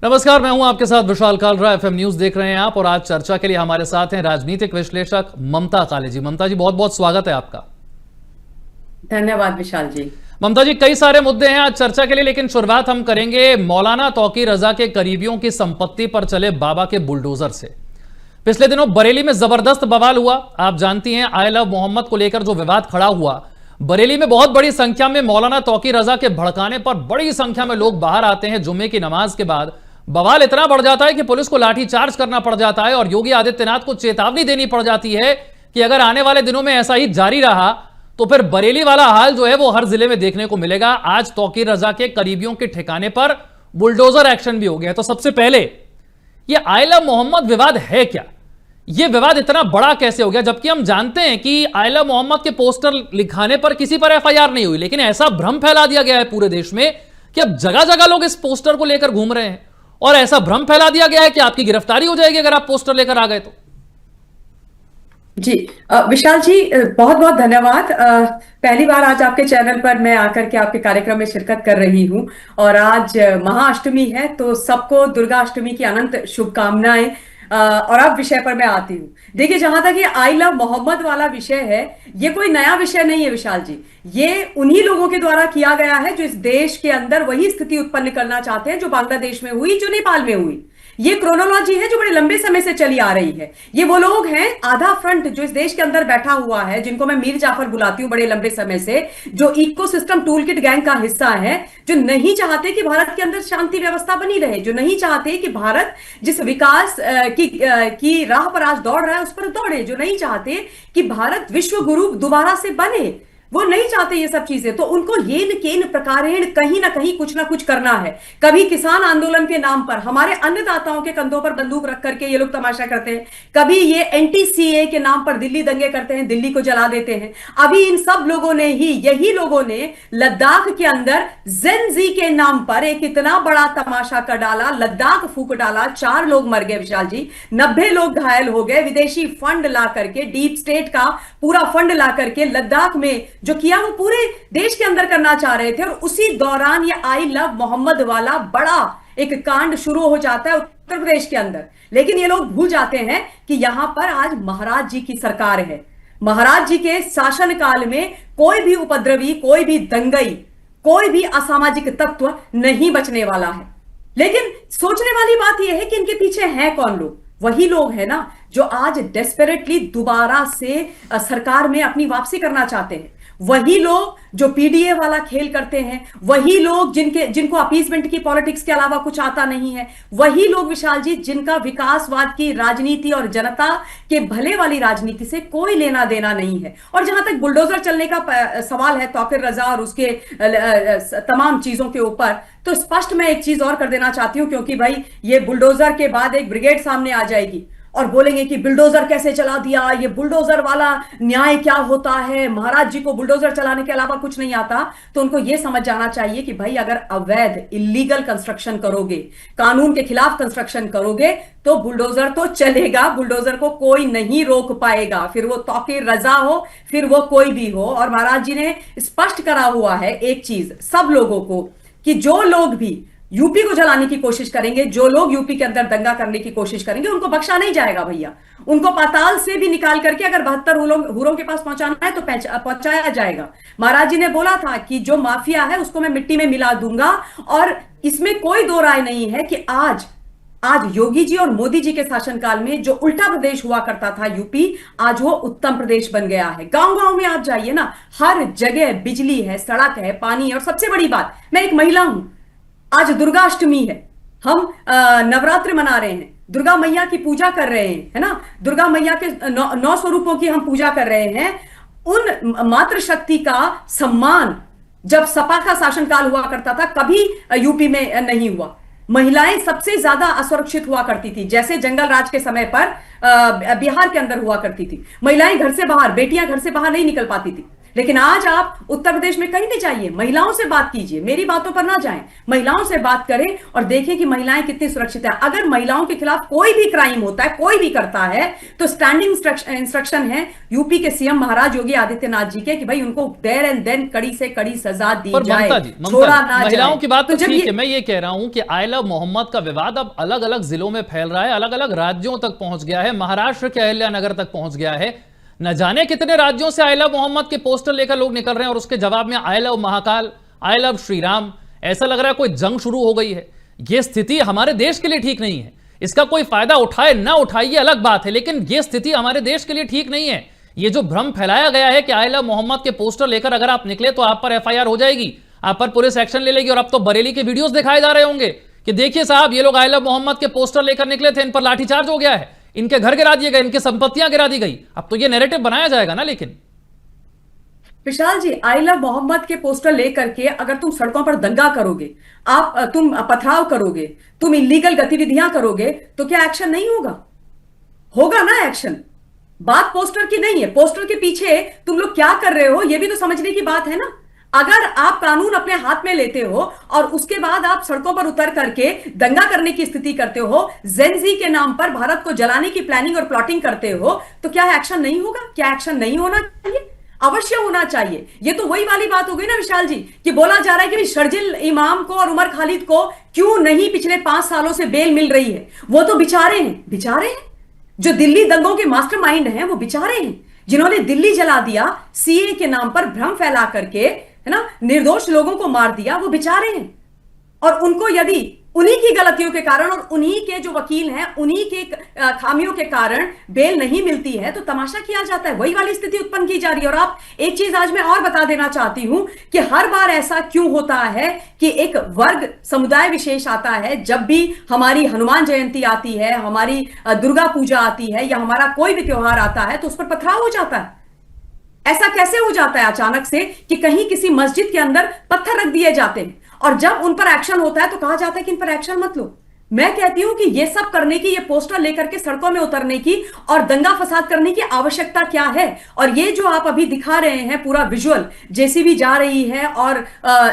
नमस्कार, मैं हूं आपके साथ विशाल कालरा। एफएम न्यूज देख रहे हैं आप और आज चर्चा के लिए हमारे साथ हैं राजनीतिक विश्लेषक ममता काले जी। ममता जी, बहुत बहुत स्वागत है आपका। धन्यवाद विशाल जी। ममता जी, कई सारे मुद्दे हैं आज चर्चा के लिए, लेकिन शुरुआत हम करेंगे मौलाना तौकीर रजा के करीबियों की संपत्ति पर चले बाबा के बुलडोजर से। पिछले दिनों बरेली में जबरदस्त बवाल हुआ। आप जानती हैं, आई लव मोहम्मद को लेकर जो विवाद खड़ा हुआ, बरेली में बहुत बड़ी संख्या में मौलाना तौकीर रजा के भड़काने पर बड़ी संख्या में लोग बाहर आते हैं। जुम्मे की नमाज के बाद बवाल इतना बढ़ जाता है कि पुलिस को लाठीचार्ज करना पड़ जाता है और योगी आदित्यनाथ को चेतावनी देनी पड़ जाती है कि अगर आने वाले दिनों में ऐसा ही जारी रहा तो फिर बरेली वाला हाल जो है वो हर जिले में देखने को मिलेगा। आज तौकीर रजा के करीबियों के ठिकाने पर बुलडोजर एक्शन भी हो गया। तो सबसे पहले ये आई लव मोहम्मद विवाद है क्या? ये विवाद इतना बड़ा कैसे हो गया, जबकि हम जानते हैं कि आई लव मोहम्मद के पोस्टर लिखाने पर किसी पर एफआईआर नहीं हुई, लेकिन ऐसा भ्रम फैला दिया गया है पूरे देश में कि अब जगह जगह लोग इस पोस्टर को लेकर घूम रहे हैं और ऐसा भ्रम फैला दिया गया है कि आपकी गिरफ्तारी हो जाएगी अगर आप पोस्टर लेकर आ गए तो। जी विशाल जी, बहुत बहुत धन्यवाद। पहली बार आज आपके चैनल पर मैं आकर के आपके कार्यक्रम में शिरकत कर रही हूं और आज महाअष्टमी है, तो सबको दुर्गा अष्टमी की अनंत शुभकामनाएं। और अब विषय पर मैं आती हूँ। देखिए, जहां तक ये आई लव मोहम्मद वाला विषय है, ये कोई नया विषय नहीं है विशाल जी। ये उन्हीं लोगों के द्वारा किया गया है जो इस देश के अंदर वही स्थिति उत्पन्न करना चाहते हैं जो बांग्लादेश में हुई, जो नेपाल में हुई। ये क्रोनोलॉजी है जो बड़े लंबे समय से चली आ रही है। ये वो लोग हैं, आधा फ्रंट जो इस देश के अंदर बैठा हुआ है, जिनको मैं मीर जाफर बुलाती हूं बड़े लंबे समय से, जो इकोसिस्टम टूलकिट गैंग का हिस्सा है, जो नहीं चाहते कि भारत के अंदर शांति व्यवस्था बनी रहे, जो नहीं चाहते कि भारत जिस विकास की राह पर आज दौड़ रहा है उस पर दौड़े, जो नहीं चाहते कि भारत विश्व गुरु दोबारा से बने, वो नहीं चाहते ये सब चीजें। तो उनको येन केन प्रकारेण कहीं ना कहीं कुछ ना कुछ करना है। कभी किसान आंदोलन के नाम पर हमारे अन्नदाताओं के कंधों पर बंदूक रख करके ये लोग तमाशा करते हैं, कभी ये एंटी सीए के नाम पर दिल्ली दंगे करते हैं, दिल्ली को जला देते हैं। अभी इन सब लोगों ने ही, यही लोगों ने लद्दाख के अंदर जेन जी के नाम पर एक इतना बड़ा तमाशा कर डाला, लद्दाख फूक डाला, 4 लोग मर गए विशाल जी, 90 लोग घायल हो गए। विदेशी फंड ला करके, डीप स्टेट का पूरा फंड ला करके लद्दाख में जो किया वो पूरे देश के अंदर करना चाह रहे थे। और उसी दौरान ये आई लव मोहम्मद वाला बड़ा एक कांड शुरू हो जाता है उत्तर प्रदेश के अंदर। लेकिन ये लोग भूल जाते हैं कि यहां पर आज महाराज जी की सरकार है। महाराज जी के शासनकाल में कोई भी उपद्रवी, कोई भी दंगई, कोई भी असामाजिक तत्व नहीं बचने वाला है। लेकिन सोचने वाली बात यह है कि इनके पीछे हैं कौन लोग? वही लोग हैं ना जो आज डेस्परेटली दोबारा से सरकार में अपनी वापसी करना चाहते हैं। वही लोग जो पीडीए वाला खेल करते हैं, वही लोग जिनको अपीसमेंट की पॉलिटिक्स के अलावा कुछ आता नहीं है, वही लोग विशाल जी जिनका विकासवाद की राजनीति और जनता के भले वाली राजनीति से कोई लेना देना नहीं है। और जहां तक बुलडोजर चलने का सवाल है तौकीर रजा और उसके तमाम चीजों के ऊपर, तो स्पष्ट मैं एक चीज और कर देना चाहती हूं, क्योंकि भाई ये बुलडोजर के बाद एक ब्रिगेड सामने आ जाएगी और बोलेंगे कि बुलडोजर कैसे चला दिया, ये बुलडोजर वाला न्याय क्या होता है, महाराज जी को बुलडोजर चलाने के अलावा कुछ नहीं आता। तो उनको यह समझ जाना चाहिए कि भाई अगर अवैध इलीगल कंस्ट्रक्शन करोगे, कानून के खिलाफ कंस्ट्रक्शन करोगे, तो बुलडोजर तो चलेगा, बुलडोजर को कोई नहीं रोक पाएगा, फिर वो तौकीर रजा हो, फिर वो कोई भी हो। और महाराज जी ने स्पष्ट करा हुआ है एक चीज सब लोगों को कि जो लोग भी यूपी को जलाने की कोशिश करेंगे, जो लोग यूपी के अंदर दंगा करने की कोशिश करेंगे, उनको बख्शा नहीं जाएगा भैया। उनको पाताल से भी निकाल करके अगर 72 हूरों के पास पहुंचाना है तो पहुंचाया जाएगा। महाराज जी ने बोला था कि जो माफिया है उसको मैं मिट्टी में मिला दूंगा। और इसमें कोई दो राय नहीं है कि आज योगी जी और मोदी जी के शासनकाल में जो उल्टा प्रदेश हुआ करता था यूपी, आज वो उत्तम प्रदेश बन गया है। गांव गांव में आप जाइए ना, हर जगह बिजली है, सड़क है, पानी है। और सबसे बड़ी बात, मैं एक महिला हूं, आज दुर्गा अष्टमी है, हम नवरात्र मना रहे हैं, दुर्गा मैया की पूजा कर रहे हैं, है ना, दुर्गा मैया के 9 स्वरूपों की हम पूजा कर रहे हैं। उन मातृशक्ति का सम्मान जब सपा का शासनकाल हुआ करता था कभी यूपी में नहीं हुआ। महिलाएं सबसे ज्यादा असुरक्षित हुआ करती थी, जैसे जंगल राज के समय पर बिहार के अंदर हुआ करती थी। महिलाएं घर से बाहर, बेटियां घर से बाहर नहीं निकल पाती थी। लेकिन आज आप उत्तर प्रदेश में कहीं भी जाइए, महिलाओं से बात कीजिए, मेरी बातों पर ना जाएं, महिलाओं से बात करें और देखें कि महिलाएं कितनी सुरक्षित है। अगर महिलाओं के खिलाफ कोई भी क्राइम होता है, कोई भी करता है, तो स्टैंडिंग इंस्ट्रक्शन है यूपी के सीएम महाराज योगी आदित्यनाथ जी के कि भाई उनको देयर एंड देन कड़ी से कड़ी सजा दी जाए, छोड़ा ना जाए। महिलाओं की बात तो ठीक है, मैं ये कह रहा हूं कि आई लव मोहम्मद का विवाद अब अलग अलग जिलों में फैल रहा है, अलग अलग राज्यों तक पहुंच गया है, महाराष्ट्र के अहिल्यानगर तक पहुंच गया है। न जाने कितने राज्यों से आई लव मोहम्मद के पोस्टर लेकर लोग निकल रहे हैं और उसके जवाब में I love Mahakal, I love Shri Ram. ऐसा लग रहा है कोई जंग शुरू हो गई है। यह स्थिति हमारे देश के लिए ठीक नहीं है। इसका कोई फायदा उठाए ना उठाए ये अलग बात है, लेकिन यह स्थिति हमारे देश के लिए ठीक नहीं है। ये जो भ्रम फैलाया गया है कि आई लव मोहम्मद के पोस्टर लेकर अगर आप निकले तो आप पर एफआईआर हो जाएगी, आप पर पुलिस एक्शन ले लेगी। और अब तो बरेली के वीडियोस दिखाए जा रहे होंगे कि देखिए साहब, ये लोग आई लव मोहम्मद के पोस्टर लेकर निकले थे, इन पर लाठीचार्ज हो गया है, इनके घर गिरा दिए गए, इनकी संपत्तियां गिरा दी गई। अब तो ये नैरेटिव बनाया जाएगा ना। लेकिन विशाल जी, आई लव मोहम्मद के पोस्टर लेकर के अगर तुम सड़कों पर दंगा करोगे, तुम पथराव करोगे, तुम इलीगल गतिविधियां करोगे, तो क्या एक्शन नहीं होगा? होगा ना एक्शन। बात पोस्टर की नहीं है, पोस्टर के पीछे तुम लोग क्या कर रहे हो ये भी तो समझने की बात है ना। अगर आप कानून अपने हाथ में लेते हो और उसके बाद आप सड़कों पर उतर करके दंगा करने की स्थिति करते हो, जेनजी के नाम पर भारत को जलाने की प्लानिंग और प्लॉटिंग करते हो, तो क्या एक्शन नहीं होगा? क्या एक्शन नहीं होना चाहिए? अवश्य होना चाहिए। ये तो वही वाली बात हो गई ना विशाल जी, कि बोला जा रहा है कि शर्जिल इमाम को और उमर खालिद को क्यों नहीं पिछले 5 सालों से बेल मिल रही है। वो तो बेचारे हैं जो दिल्ली दंगों के मास्टरमाइंड हैं, वो बेचारे हैं जिन्होंने दिल्ली जला दिया, सीए के नाम पर भ्रम फैला करके, है ना, निर्दोष लोगों को मार दिया, वो बेचारे हैं। और उनको यदि उन्हीं की गलतियों के कारण और उन्हीं के जो वकील हैं उन्हीं के खामियों के कारण बेल नहीं मिलती है, तो तमाशा किया जाता है। वही वाली स्थिति उत्पन्न की जा रही है। और आप एक चीज आज मैं और बता देना चाहती हूं कि हर बार ऐसा क्यों होता है कि एक वर्ग समुदाय विशेष आता है, जब भी हमारी हनुमान जयंती आती है, हमारी दुर्गा पूजा आती है या हमारा कोई भी त्योहार आता है, तो उस पर पथराव हो जाता है। ऐसा कैसे हो जाता है अचानक से कि कहीं किसी मस्जिद के अंदर पत्थर रख दिए जाते हैं और जब उन पर एक्शन होता है तो कहा जाता है कि इन पर एक्शन मत लो। मैं कहती हूं कि ये सब करने की, ये पोस्टर लेकर के सड़कों में उतरने की और दंगा फसाद करने की आवश्यकता क्या है? और ये जो आप अभी दिखा रहे हैं पूरा विजुअल, जेसीबी जा रही है और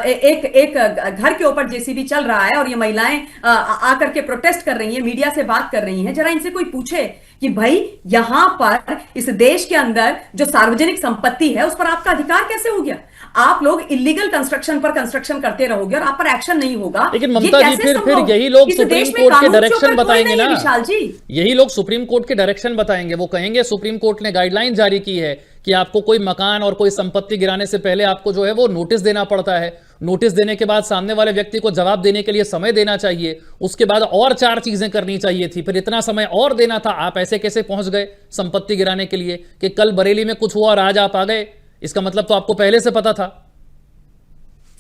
एक घर के ऊपर जेसीबी चल रहा है और ये महिलाएं आकर के प्रोटेस्ट कर रही हैं, मीडिया से बात कर रही हैं। जरा इनसे कोई पूछे कि भाई यहां पर इस देश के अंदर जो सार्वजनिक संपत्ति है उस पर आपका अधिकार कैसे हो गया? आप लोग इलीगल कंस्ट्रक्शन पर कंस्ट्रक्शन करते रहोगे और आप पर एक्शन नहीं होगा। लेकिन ममता जी, फिर यही लोग सुप्रीम कोर्ट के डायरेक्शन बताएंगे ना विशाल जी। यही लोग सुप्रीम कोर्ट के डायरेक्शन बताएंगे। वो कहेंगे सुप्रीम कोर्ट ने गाइडलाइन जारी की है कि आपको कोई मकान और कोई संपत्ति गिराने से पहले आपको जो है वो नोटिस देना पड़ता है। नोटिस देने के बाद सामने वाले व्यक्ति को जवाब देने के लिए समय देना चाहिए। उसके बाद और 4 चीजें करनी चाहिए थी, फिर इतना समय और देना था। आप ऐसे कैसे पहुंच गए संपत्ति गिराने के लिए कि कल बरेली में कुछ हुआ और आज आप आ गए? इसका मतलब तो आपको पहले से पता था।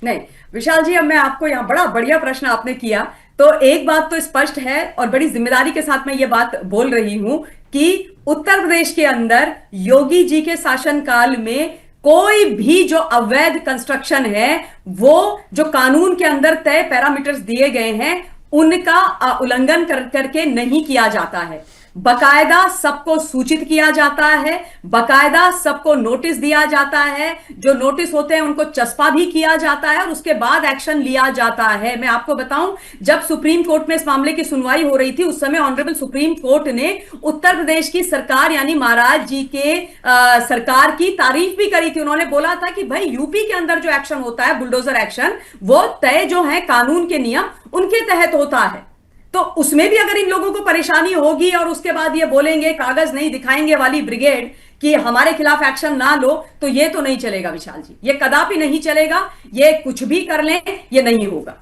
नहीं विशाल जी, अब मैं आपको यहां बड़ा बढ़िया प्रश्न आपने किया। तो एक बात तो स्पष्ट है और बड़ी जिम्मेदारी के साथ मैं ये बात बोल रही हूं कि उत्तर प्रदेश के अंदर योगी जी के शासनकाल में कोई भी जो अवैध कंस्ट्रक्शन है, वो जो कानून के अंदर तय पैरामीटर्स दिए गए हैं उनका उल्लंघन करके नहीं किया जाता है। बकायदा सबको सूचित किया जाता है, बकायदा सबको नोटिस दिया जाता है, जो नोटिस होते हैं उनको चस्पा भी किया जाता है और उसके बाद एक्शन लिया जाता है। मैं आपको बताऊं, जब सुप्रीम कोर्ट में इस मामले की सुनवाई हो रही थी, उस समय ऑनरेबल सुप्रीम कोर्ट ने उत्तर प्रदेश की सरकार यानी महाराज जी के सरकार की तारीफ भी करी थी। उन्होंने बोला था कि भाई यूपी के अंदर जो एक्शन होता है, बुलडोजर एक्शन, वो तय जो है कानून के नियम उनके तहत होता है। तो उसमें भी अगर इन लोगों को परेशानी होगी और उसके बाद ये बोलेंगे कागज नहीं दिखाएंगे वाली ब्रिगेड कि हमारे खिलाफ एक्शन ना लो, तो ये तो नहीं चलेगा विशाल जी, ये कदापि नहीं चलेगा। ये कुछ भी कर लें, ये नहीं होगा।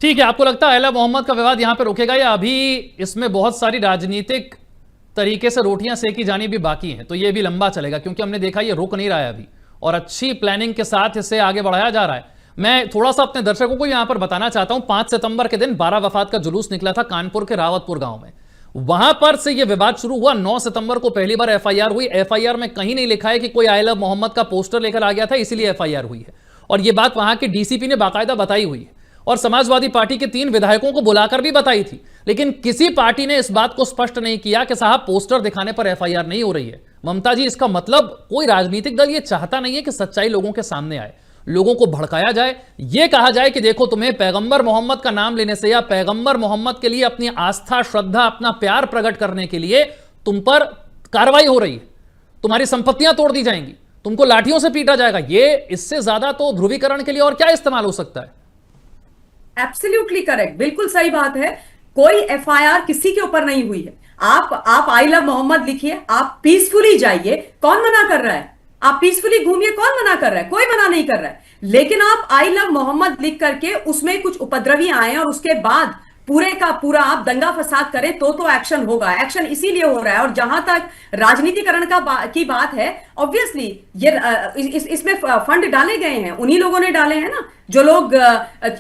ठीक है, आपको लगता है आइला मोहम्मद का विवाद यहां पर रुकेगा या अभी इसमें बहुत सारी राजनीतिक तरीके से रोटियां सेकी जानी भी बाकी हैं? तो ये भी लंबा चलेगा क्योंकि हमने देखा ये रुक नहीं रहा है अभी और अच्छी प्लानिंग के साथ इसे आगे बढ़ाया जा रहा है। मैं थोड़ा सा अपने दर्शकों को यहां पर बताना चाहता हूं, 5 सितंबर के दिन 12 वफात का जुलूस निकला था कानपुर के रावतपुर गांव में। वहां पर से यह विवाद शुरू हुआ। 9 सितंबर को पहली बार एफआईआर हुई। एफआईआर में कहीं नहीं लिखा है कि कोई आई लव मोहम्मद का पोस्टर लेकर आ गया था इसीलिए एफआईआर हुई है, और यह बात वहां के डीसीपी ने बाकायदा बताई हुई है और समाजवादी पार्टी के 3 विधायकों को बुलाकर भी बताई थी। लेकिन किसी पार्टी ने इस बात को स्पष्ट नहीं किया कि साहब पोस्टर दिखाने पर एफआईआर नहीं हो रही है। ममता जी, इसका मतलब कोई राजनीतिक दल ये चाहता नहीं है कि सच्चाई लोगों के सामने आए, लोगों को भड़काया जाए, ये कहा जाए कि देखो तुम्हें पैगंबर मोहम्मद का नाम लेने से या पैगंबर मोहम्मद के लिए अपनी आस्था, श्रद्धा, अपना प्यार प्रकट करने के लिए तुम पर कार्रवाई हो रही है, तुम्हारी संपत्तियां तोड़ दी जाएंगी, तुमको लाठियों से पीटा जाएगा। ये इससे ज्यादा तो ध्रुवीकरण के लिए और क्या इस्तेमाल हो सकता है? एब्सोल्युटली करेक्ट, बिल्कुल सही बात है। कोई एफआईआर किसी के ऊपर नहीं हुई है। आप आई लव मोहम्मद लिखिए, आप पीसफुली जाइए, कौन मना कर रहा है? आप पीसफुली घूमिए, कौन मना कर रहा है? कोई मना नहीं कर रहा है। लेकिन आप आई लव मोहम्मद लिख करके उसमें कुछ उपद्रवी आए और उसके बाद पूरे का पूरा आप दंगा फसाद करें तो एक्शन होगा। एक्शन इसीलिए हो रहा है। और जहां तक राजनीतिकरण की बात है, ऑब्वियसली इसमें फंड डाले गए हैं, उन्हीं लोगों ने डाले हैं ना, जो लोग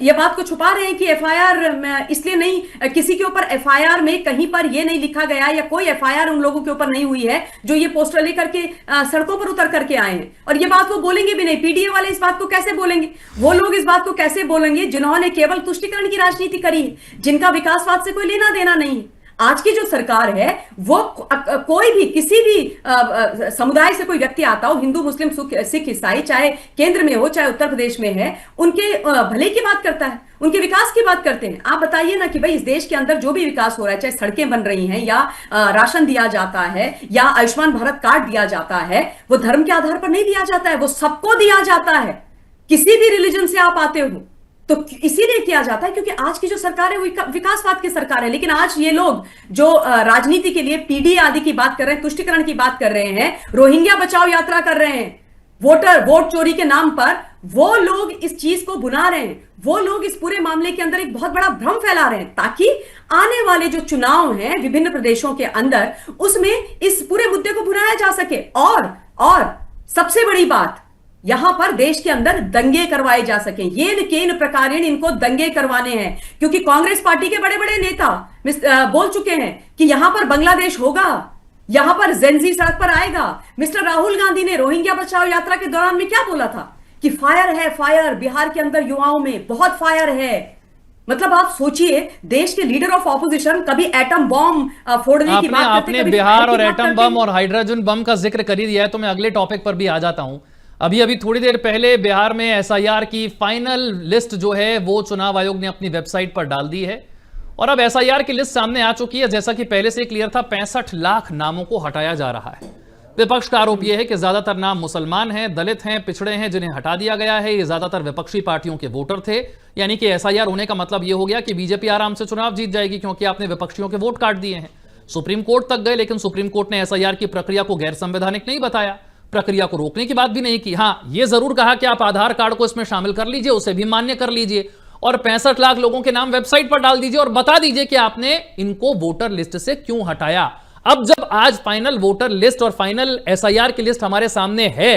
ये बात को छुपा रहे हैं कि एफआईआर इसलिए नहीं, किसी के ऊपर एफआईआर में कहीं पर ये नहीं लिखा गया या कोई एफआईआर उन लोगों के ऊपर नहीं हुई है जो ये पोस्टर लेकर के सड़कों पर उतर करके आए हैं। और ये बात वो बोलेंगे भी नहीं। पीडीए वाले इस बात को कैसे बोलेंगे? वो लोग इस बात को कैसे बोलेंगे जिन्होंने केवल तुष्टीकरण की राजनीति करी है, जिनका विकासवाद से कोई लेना देना नहीं है। आज की जो सरकार है वो कोई भी किसी भी समुदाय से कोई व्यक्ति आता हो, हिंदू मुस्लिम सिख ईसाई, चाहे केंद्र में हो चाहे उत्तर प्रदेश में है, उनके भले की बात करता है, उनके विकास की बात करते हैं। आप बताइए ना कि भाई इस देश के अंदर जो भी विकास हो रहा है, चाहे सड़कें बन रही हैं या राशन दिया जाता है या आयुष्मान भारत कार्ड दिया जाता है, वो धर्म के आधार पर नहीं दिया जाता है, वो सबको दिया जाता है। किसी भी रिलीजन से आप आते हो तो इसीलिए किया जाता है क्योंकि आज की जो सरकार है वो विकासवाद की सरकार है। लेकिन आज ये लोग जो राजनीति के लिए पीडीए आदि की बात कर रहे हैं, तुष्टीकरण की बात कर रहे हैं, रोहिंग्या बचाओ यात्रा कर रहे हैं, वोट चोरी के नाम पर वो लोग इस चीज को बुना रहे हैं। वो लोग इस पूरे मामले के अंदर एक बहुत बड़ा भ्रम फैला रहे हैं ताकि आने वाले जो चुनाव हैं विभिन्न प्रदेशों के अंदर, उसमें इस पूरे मुद्दे को भुनाया जा सके। और सबसे बड़ी बात, यहां पर देश के अंदर दंगे करवाए जा सके। ये केन प्रकारेण इनको दंगे करवाने हैं क्योंकि कांग्रेस पार्टी के बड़े बड़े नेता बोल चुके हैं कि यहां पर बांग्लादेश होगा, यहां पर जेनजी सड़क पर आएगा। मिस्टर राहुल गांधी ने रोहिंग्या बचाओ यात्रा के दौरान में क्या बोला था कि फायर है, फायर बिहार के अंदर युवाओं में बहुत फायर है। मतलब आप सोचिए, देश के लीडर ऑफ ऑपोजिशन कभी एटम बॉम्ब फोड़ने की बात करते, आपने बिहार और एटम बम और हाइड्रोजन बम का जिक्र कर ही दिया है तो मैं अगले टॉपिक पर भी आ जाता हूं। अभी थोड़ी देर पहले बिहार में एसआईआर की फाइनल लिस्ट जो है वो चुनाव आयोग ने अपनी वेबसाइट पर डाल दी है और अब एसआईआर की लिस्ट सामने आ चुकी है। जैसा कि पहले से क्लियर था, 65 लाख नामों को हटाया जा रहा है। विपक्ष का आरोप यह है कि ज्यादातर नाम मुसलमान हैं, दलित हैं, पिछड़े हैं, जिन्हें हटा दिया गया है। ये ज्यादातर विपक्षी पार्टियों के वोटर थे। यानी कि एसआईआर होने का मतलब यह हो गया कि बीजेपी आराम से चुनाव जीत जाएगी क्योंकि आपने विपक्षियों के वोट काट दिए हैं। सुप्रीम कोर्ट तक गए लेकिन सुप्रीम कोर्ट ने एसआईआर की प्रक्रिया को गैर संवैधानिक नहीं बताया, प्रक्रिया को रोकने की बात भी नहीं की। हां, यह जरूर कहा कि आप आधार कार्ड को इसमें शामिल कर लीजिए, उसे भी मान्य कर लीजिए और 65 लाख लोगों के नाम वेबसाइट पर डाल दीजिए और बता दीजिए कि आपने इनको वोटर लिस्ट से क्यों हटाया। अब जब आज फाइनल वोटर लिस्ट और फाइनल एसआईआर की लिस्ट हमारे सामने है,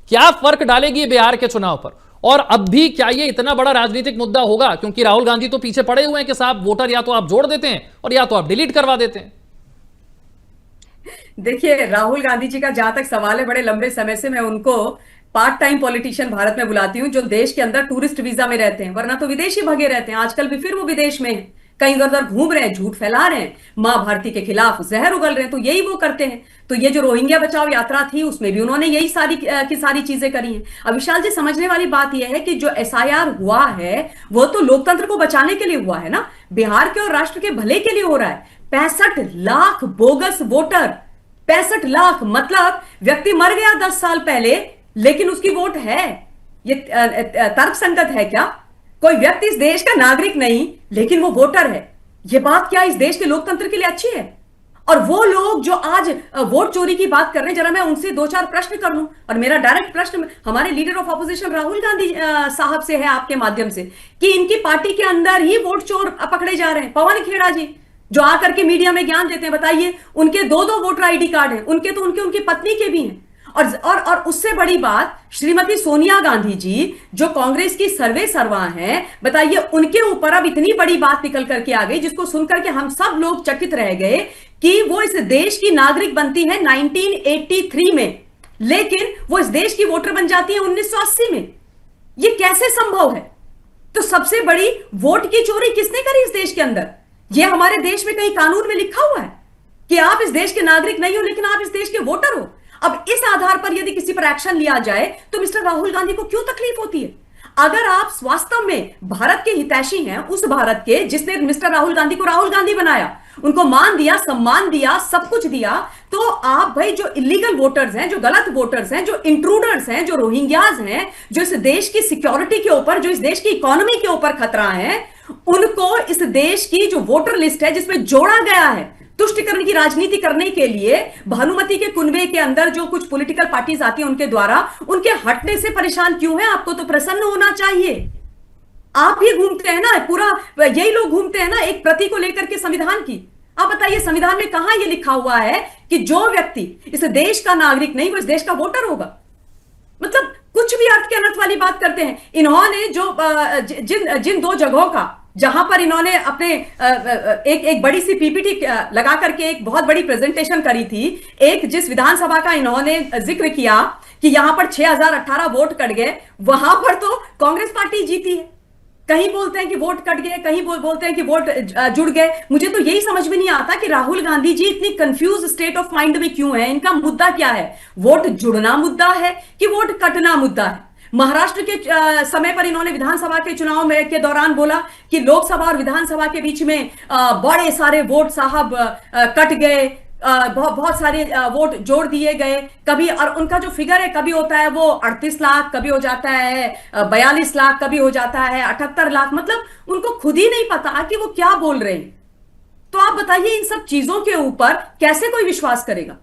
क्या फर्क डालेगी बिहार के चुनाव पर? और अब भी क्या यह इतना बड़ा राजनीतिक मुद्दा होगा? क्योंकि राहुल गांधी तो पीछे पड़े हुए हैं कि साहब वोटर या तो आप जोड़ देते हैं और या तो आप डिलीट करवा देते हैं। देखिए, राहुल गांधी जी का जहां तक सवाल है, बड़े लंबे समय से मैं उनको पार्ट टाइम पॉलिटिशियन भारत में बुलाती हूं जो देश के अंदर टूरिस्ट वीजा में रहते हैं, वरना तो विदेशी भगे रहते हैं। आजकल भी फिर वो विदेश में हैं, कहीं इधर उधर घूम रहे हैं, झूठ फैला रहे हैं, मां भारती के खिलाफ जहर उगल रहे हैं। तो यही वो करते हैं। तो ये जो रोहिंग्या बचाओ यात्रा थी उसमें भी उन्होंने यही सारी की सारी चीजें करी हैं। अब विशाल जी, समझने वाली बात यह है कि जो एसआईआर हुआ है वो तो लोकतंत्र को बचाने के लिए हुआ है ना, बिहार के और राष्ट्र के भले के लिए हो रहा है। 65 लाख बोगस वोटर, 65 लाख, मतलब व्यक्ति मर गया 10 साल पहले लेकिन उसकी वोट है। ये तर्कसंगत है क्या? कोई व्यक्ति इस देश का नागरिक नहीं लेकिन वो वोटर है। ये बात क्या इस देश के लोकतंत्र के लिए अच्छी है? और वो लोग जो आज वोट चोरी की बात कर रहे हैं, जरा मैं उनसे 2-4 प्रश्न कर लूं। और मेरा डायरेक्ट प्रश्न हमारे leader of opposition Rahul Gandhi साहब से है आपके माध्यम से कि इनकी पार्टी के अंदर ही वोट चोर पकड़े जा रहे हैं। पवन खेड़ा जी जो आकर के मीडिया में ज्ञान देते हैं, बताइए, उनके 2-2 वोटर आईडी कार्ड हैं, उनके तो उनकी पत्नी के भी हैं। और उससे बड़ी बात, श्रीमती सोनिया गांधी जी जो कांग्रेस की सर्वे सर्वा हैं, बताइए, उनके ऊपर अब इतनी बड़ी बात निकल करके आ गई जिसको सुनकर के हम सब लोग चकित रह गए कि वो इस देश की नागरिक बनती है 1983 में, लेकिन वो इस देश की वोटर बन जाती है 1980 में। ये कैसे संभव है? तो सबसे बड़ी वोट की चोरी किसने करी इस देश के अंदर? ये हमारे देश में कहीं कानून में लिखा हुआ है कि आप इस देश के नागरिक नहीं हो लेकिन आप इस देश के वोटर हो? अब इस आधार पर यदि किसी पर एक्शन लिया जाए तो मिस्टर राहुल गांधी को क्यों तकलीफ होती है? अगर आप वास्तव में भारत के हितैषी हैं, उस भारत के जिसने मिस्टर राहुल गांधी को राहुल गांधी बनाया, उनको मान दिया, सम्मान दिया, सब कुछ दिया, तो आप भाई जो इलीगल वोटर्स हैं, जो गलत वोटर्स हैं, जो इंट्रूडर्स हैं, जो रोहिंग्याज हैं, जो इस देश की सिक्योरिटी के ऊपर, जो इस देश की इकोनॉमी के ऊपर खतरा है, उनको इस देश की जो वोटर लिस्ट है जिसमें जोड़ा गया है तुष्टिकरण की राजनीति करने के लिए, भानुमति के कुनबे के अंदर जो कुछ पॉलिटिकल पार्टीज आती हैं उनके द्वारा, उनके हटने से परेशान क्यों है? आपको तो प्रसन्न होना चाहिए। आप ही घूमते हैं ना, पूरा यही लोग घूमते हैं ना एक प्रति को लेकर के संविधान की। आप बताइए संविधान में कहां यह लिखा हुआ है कि जो व्यक्ति इस देश का नागरिक नहीं वो इस देश का वोटर होगा? मतलब कुछ भी अर्थ के अनर्थ वाली बात करते हैं। इन्होंने जो जिन दो जगहों का, जहां पर इन्होंने अपने एक बड़ी सी पीपीटी लगा करके एक बहुत बड़ी प्रेजेंटेशन करी थी, एक जिस विधानसभा का इन्होंने जिक्र किया कि यहां पर 6018 वोट कट गए, वहां पर तो कांग्रेस पार्टी जीती है। कहीं बोलते हैं कि वोट कट गए, कहीं बोलते हैं कि वोट जुड़ गए। मुझे तो यही समझ में नहीं आता कि राहुल गांधी जी इतनी कंफ्यूज स्टेट ऑफ माइंड में क्यों है। इनका मुद्दा क्या है? वोट जुड़ना मुद्दा है कि वोट कटना मुद्दा है? महाराष्ट्र के समय पर इन्होंने विधानसभा के चुनाव में के दौरान बोला कि लोकसभा और विधानसभा के बीच में बड़े सारे वोट साहब कट गए, बहुत सारे वोट जोड़ दिए गए। कभी, और उनका जो फिगर है कभी होता है वो 38 लाख, कभी हो जाता है 42 लाख, कभी हो जाता है 78 लाख। मतलब उनको खुद ही नहीं पता कि वो क्या बोल रहे हैं। तो आप बताइए इन सब चीजों के ऊपर कैसे कोई विश्वास करेगा?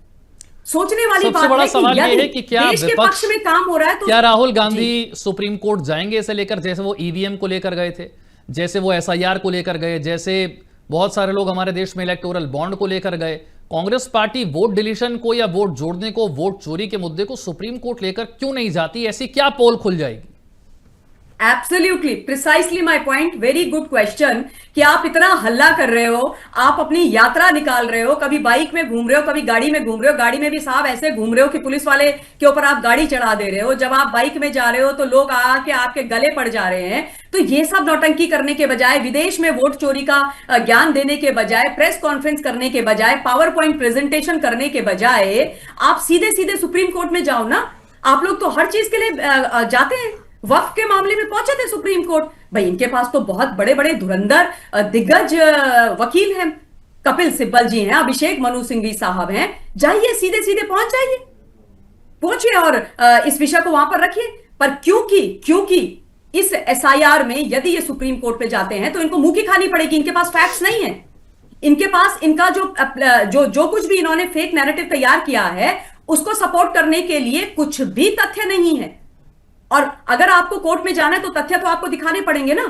सोचने वाली बात बड़ा है सवाल कि यह है कि क्या देश के पक्ष में काम हो रहा है तो क्या राहुल गांधी सुप्रीम कोर्ट जाएंगे इसे लेकर, जैसे वो ईवीएम को लेकर गए थे, जैसे वो एसआईआर को लेकर गए, जैसे बहुत सारे लोग हमारे देश में इलेक्टोरल बॉन्ड को लेकर गए? कांग्रेस पार्टी वोट डिलीशन को या वोट जोड़ने को, वोट चोरी के मुद्दे को सुप्रीम कोर्ट लेकर क्यों नहीं जाती? ऐसी क्या पोल खुल जाएगी? Absolutely, precisely my point, very good question. कि आप इतना हल्ला कर रहे हो, आप अपनी यात्रा निकाल रहे हो, कभी बाइक में घूम रहे हो, कभी गाड़ी में घूम रहे हो, गाड़ी में भी साहब ऐसे घूम रहे हो कि पुलिस वाले के ऊपर आप गाड़ी चढ़ा दे रहे हो। जब आप बाइक में जा रहे हो तो लोग आके आपके गले पड़ जा रहे हैं। तो ये सब नौटंकी करने के बजाय, विदेश में वोट चोरी का ज्ञान देने के बजाय, प्रेस कॉन्फ्रेंस करने के बजाय, पावर पॉइंट प्रेजेंटेशन करने के बजाय आप सीधे सीधे सुप्रीम कोर्ट में जाओ ना। आप लोग तो हर चीज के लिए जाते हैं। वक्फ के मामले में पहुंचे थे सुप्रीम कोर्ट, भाई इनके पास तो बहुत बड़े बड़े धुरंधर दिग्गज वकील हैं, कपिल सिब्बल जी हैं, अभिषेक मनु सिंघवी साहब हैं। जाइए सीधे सीधे पहुंच जाइए, पहुंचिए और इस विषय को वहां पर रखिए। पर क्योंकि इस एसआईआर में यदि ये सुप्रीम कोर्ट पे जाते हैं तो इनको मुंह की खानी पड़ेगी। इनके पास फैक्ट्स नहीं है, इनके पास इनका जो कुछ भी इन्होंने फेक नैरेटिव तैयार किया है उसको सपोर्ट करने के लिए कुछ भी तथ्य नहीं है। और अगर आपको कोर्ट में जाना है तो तथ्य तो आपको दिखाने पड़ेंगे ना,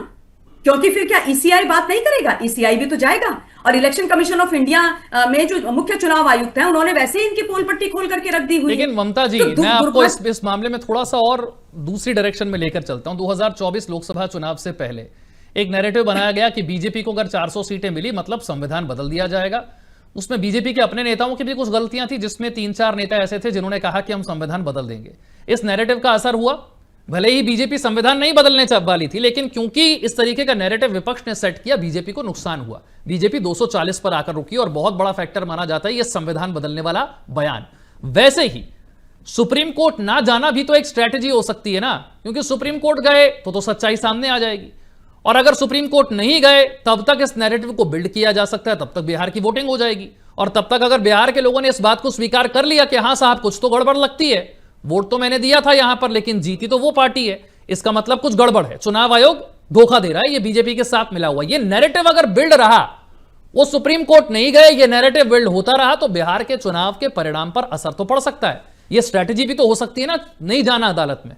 क्योंकि फिर क्या ईसीआई बात नहीं करेगा? ईसीआई भी तो जाएगा। और इलेक्शन कमीशन ऑफ इंडिया में जो मुख्य चुनाव आयुक्त हैं उन्होंने वैसे ही इनकी पोल पट्टी खोल करके रख दी हुई। लेकिन ममता जी, मैं आपको इस मामले में थोड़ा सा और दूसरी डायरेक्शन में लेकर चलता हूं। 2024 लोकसभा चुनाव से पहले एक नैरेटिव बनाया गया कि बीजेपी को अगर 400 सीटें मिली मतलब संविधान बदल दिया जाएगा। उसमें बीजेपी के अपने नेताओं की भी कुछ गलतियां थी, जिसमें 3-4 नेता ऐसे थे जिन्होंने कहा कि हम संविधान बदल देंगे। इस नैरेटिव का असर हुआ। भले ही बीजेपी संविधान नहीं बदलने वाली थी, लेकिन क्योंकि इस तरीके का नैरेटिव विपक्ष ने सेट किया, बीजेपी को नुकसान हुआ। बीजेपी 240 पर आकर रुकी और बहुत बड़ा फैक्टर माना जाता है यह संविधान बदलने वाला बयान। वैसे ही सुप्रीम कोर्ट ना जाना भी तो एक स्ट्रैटेजी हो सकती है ना, क्योंकि सुप्रीम कोर्ट गए तो सच्चाई सामने आ जाएगी। और अगर सुप्रीम कोर्ट नहीं गए तब तक इस नैरेटिव को बिल्ड किया जा सकता है, तब तक बिहार की वोटिंग हो जाएगी। और तब तक अगर बिहार के लोगों ने इस बात को स्वीकार कर लिया कि हां साहब कुछ तो गड़बड़ लगती है, वोट तो मैंने दिया था यहां पर लेकिन जीती तो वो पार्टी है, इसका मतलब कुछ गड़बड़ है, चुनाव आयोग धोखा दे रहा है, ये बीजेपी के साथ मिला हुआ। ये नैरेटिव अगर बिल्ड रहा, वो सुप्रीम कोर्ट नहीं गए, ये नैरेटिव बिल्ड होता रहा, तो बिहार के चुनाव के परिणाम पर असर तो पड़ सकता है। ये स्ट्रैटेजी भी तो हो सकती है ना, नहीं जाना अदालत में।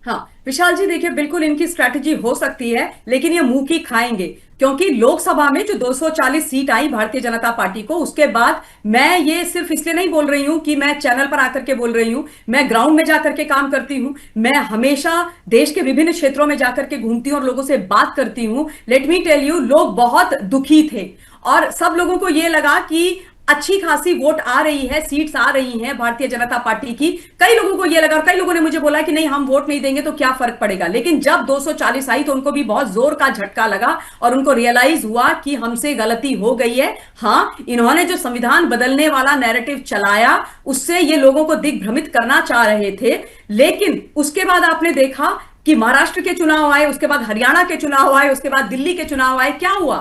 हाँ विशाल जी, देखिए बिल्कुल इनकी स्ट्रैटेजी हो सकती है, लेकिन ये मुंह की खाएंगे। क्योंकि लोकसभा में जो 240 सीट आई भारतीय जनता पार्टी को, उसके बाद मैं ये सिर्फ इसलिए नहीं बोल रही हूं कि मैं चैनल पर आकर के बोल रही हूं, मैं ग्राउंड में जाकर के काम करती हूं, मैं हमेशा देश के विभिन्न क्षेत्रों में जाकर के घूमती हूं और लोगों से बात करती हूं। लेट मी टेल यू, लोग बहुत दुखी थे और सब लोगों को यह लगा कि अच्छी खासी वोट आ रही है, सीट्स आ रही हैं भारतीय जनता पार्टी की। कई लोगों को यह लगा और कई लोगों ने मुझे बोला कि नहीं हम वोट नहीं देंगे तो क्या फर्क पड़ेगा, लेकिन जब 240 आई तो उनको भी बहुत जोर का झटका लगा और उनको रियलाइज हुआ कि हमसे गलती हो गई है। हाँ, इन्होंने जो संविधान बदलने वाला नैरेटिव चलाया उससे ये लोगों को दिग्भ्रमित करना चाह रहे थे, लेकिन उसके बाद आपने देखा कि महाराष्ट्र के चुनाव आए, उसके बाद हरियाणा के चुनाव आए, उसके बाद दिल्ली के चुनाव आए, क्या हुआ?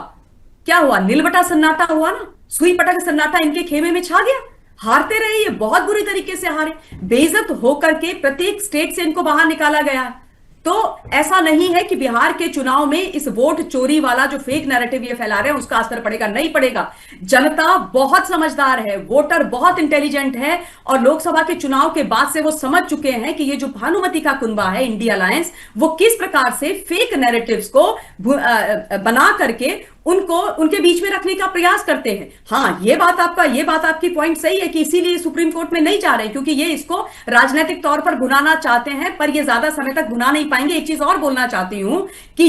क्या हुआ? नीलबटा सन्नाटा हुआ ना, सुई पटक सन्नाटा इनके खेमे में छा गया। हारते रहे, ये बहुत बुरी तरीके से हारे, बेइज्जत होकर के प्रत्येक स्टेट से इनको बाहर निकाला गया। तो ऐसा नहीं है कि बिहार के चुनाव में इस वोट चोरी वाला जो फेक नैरेटिव ये फैला रहे हैं उसका असर पड़ेगा, नहीं पड़ेगा। जनता बहुत समझदार है, वोटर बहुत इंटेलिजेंट है और लोकसभा के चुनाव के बाद से वो समझ चुके हैं कि ये जो भानुमति का कुनबा है इंडिया अलायंस, वो किस प्रकार से फेक नैरेटिव्स को बना करके उनको उनके बीच में रखने का प्रयास करते हैं। हाँ, ये बात आपकी पॉइंट सही है कि इसीलिए सुप्रीम कोर्ट में नहीं जा रहे, क्योंकि ये इसको राजनीतिक तौर पर भुनाना चाहते हैं, पर ये ज्यादा समय तक भुना नहीं पाएंगे। एक चीज और बोलना चाहती हूं कि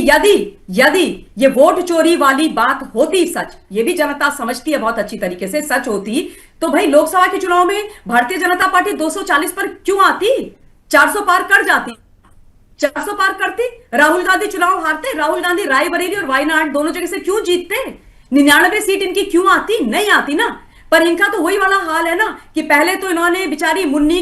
यदि ये वोट चोरी वाली बात होती सच, ये भी जनता समझती है बहुत अच्छी तरीके से, सच होती तो भाई लोकसभा के चुनाव में भारतीय जनता पार्टी 240 पर क्यों आती? 400 पार कर जाती। 400 पार करते, राहुल गांधी चुनाव हारते, राहुल गांधी रायबरेली और वायनाड दोनों जगह से क्यों जीतते? 99 सीट इनकी क्यों आती? नहीं आती ना। पर इनका तो वही वाला हाल है ना कि पहले तो इन्होंने बेचारी मुन्नी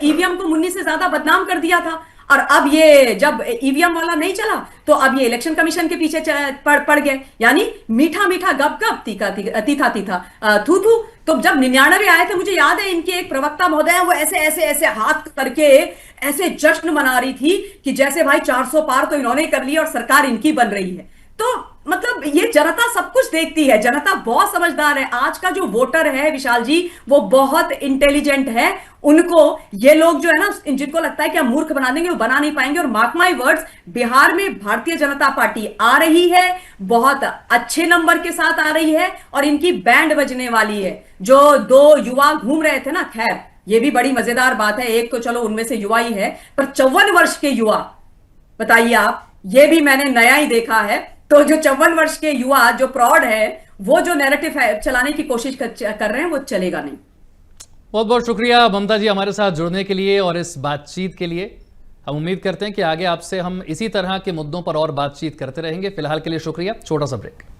ईवीएम को मुन्नी से ज्यादा बदनाम कर दिया था, और अब ये जब ईवीएम वाला नहीं चला तो अब ये इलेक्शन कमीशन के पीछे पड़ गए। यानी मीठा मीठा गप गप, तीखा तीखा थू थू। तो जब 99 आए थे, मुझे याद है इनके एक प्रवक्ता महोदय वो ऐसे ऐसे ऐसे हाथ करके ऐसे जश्न मना रही थी कि जैसे भाई 400 पार तो इन्होंने कर लिया और सरकार इनकी बन रही है। तो मतलब ये जनता सब कुछ देखती है, जनता बहुत समझदार है। आज का जो वोटर है विशाल जी, वो बहुत इंटेलिजेंट है। उनको ये लोग जो है ना, जिनको लगता है कि हम मूर्ख बना देंगे, वो बना नहीं पाएंगे। और मार्क माय वर्ड्स, बिहार में भारतीय जनता पार्टी आ रही है, बहुत अच्छे नंबर के साथ आ रही है और इनकी बैंड बजने वाली है। जो 2 युवा घूम रहे थे ना, खैर ये भी बड़ी मजेदार बात है, एक तो चलो उनमें से युवा ही है, पर 54 वर्ष के युवा, बताइए आप, ये भी मैंने नया ही देखा है। तो जो 54 वर्ष के युवा जो प्रौढ़ है, वो जो नैरेटिव चलाने की कोशिश कर रहे हैं, वो चलेगा नहीं। बहुत बहुत शुक्रिया ममता जी हमारे साथ जुड़ने के लिए और इस बातचीत के लिए। हम उम्मीद करते हैं कि आगे आपसे हम इसी तरह के मुद्दों पर और बातचीत करते रहेंगे। फिलहाल के लिए शुक्रिया। छोटा सा ब्रेक।